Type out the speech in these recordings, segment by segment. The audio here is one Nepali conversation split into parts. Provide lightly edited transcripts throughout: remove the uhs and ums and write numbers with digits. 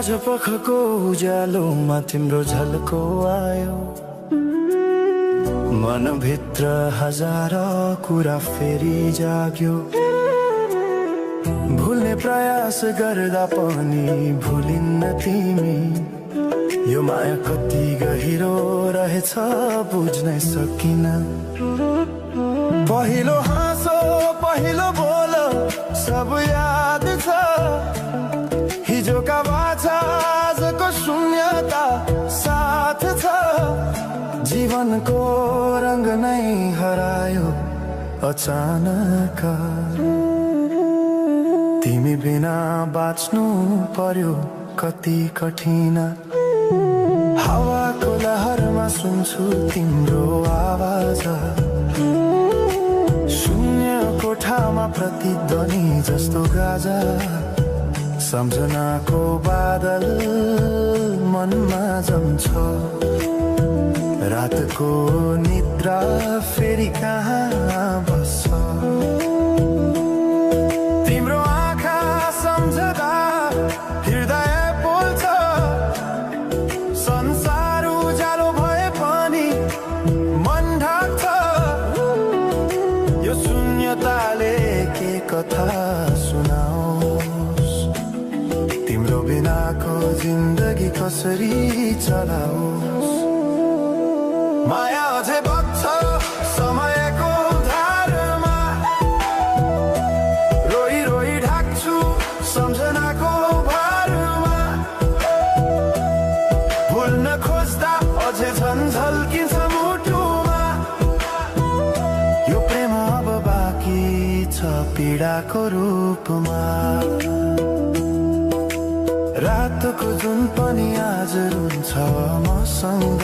पखको उज्यालोमा तिम्रो झल्को आयो, मनभित्र हजार कुरा फेरि जाग्यो। भुल्ने प्रयास गर्दा पनि भुलिन्न तिमी, यो माया कति गहिरो रहेछ बुझ्नै सकिन। पहिलो हाँसो पहिलो बोलो सब याद छ, हिजोका बाछा आजको शून्यता साथ छ। जीवनको रंग नै हरायो अचानक, तिमी बिना बाँच्नु पर्यो कति कठिन। हावाको लहरमा सुन्छु तिम्रो आवाज, शून्य कोठामा प्रतिध्वनि जस्तो गाजा। सम्झनाको बादल मनमा जम्छ, रातको निद्रा फेरि कहाँ बस्छ। तिम्रो आँखा सम्झदा हृदय पोल्छ, संसार उज्यालो भए पनि मन ढाक्छ। यो शून्यताले के कथा सुनाओस्, तिम्रो बिनाको जिन्दगी कसरी चलाओस्। माया अझै बग्छ समयको धारमा, रोई रोई ढाक्छु सम्झनाको भारमा। भुल्न खोज्दा अझै झन् झल्किन्छ मुटुमा, यो प्रेम अब बाँकी छ पीडाको रूपमा। रातको जुन पनि आज रुन्छ मसँग,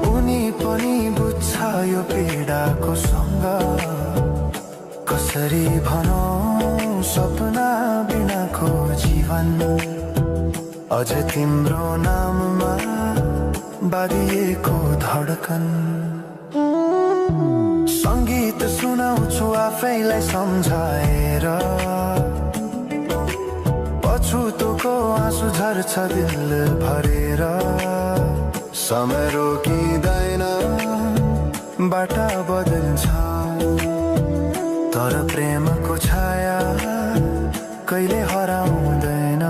उनी पनि बुझ्छ यो पीडाको सँग। कसरी भनौं सपना बिनाको जीवन, अझ तिम्रो नाममा बाँधिएको धडकन। संगीत सुनाउँछु आफैलाई सम्झाएर, पछुतोको आँसु झर्छ दिल भरेर। समय रोकिँदैन बाटा बदल्छ, तर प्रेमको छाया कहिले हराउँदैन।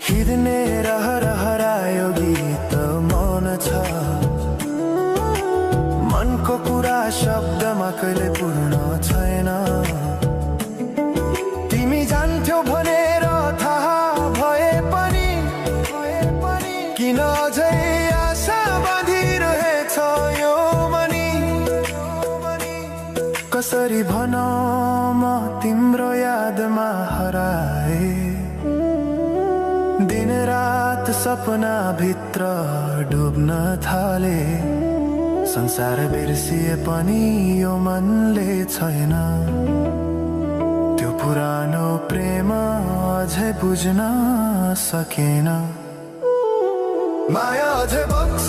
हिँड्ने रहर हरायो गीत मौन छ, मनको कुरा शब्दमा कहिले पूर्ण छैन। तिमी जान्थ्यौ भनेर थाहा भए पनि किन अझै आशा बाँधिरहेछ यो मनी। कसरी भनौं म तिम्रो यादमा हराए, दिन रात सपना भित्र डुब्न थाले। संसार बिर्सिए पनि यो मनले छैन, त्यो पुरानो प्रेम अझै बुझ्न सकेन। माया अझै बग्छ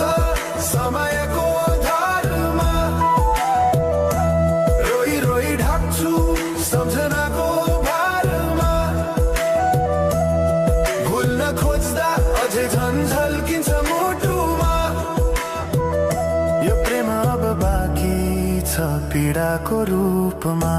समयको धारमा, रोई रोई ढाक्छु सम्झनाको भारमा। भुल्न खोज्दा अझै झन् झल्किन्छ मुटुमा, यो प्रेम अब बाँकी छ पीडाको रूपमा।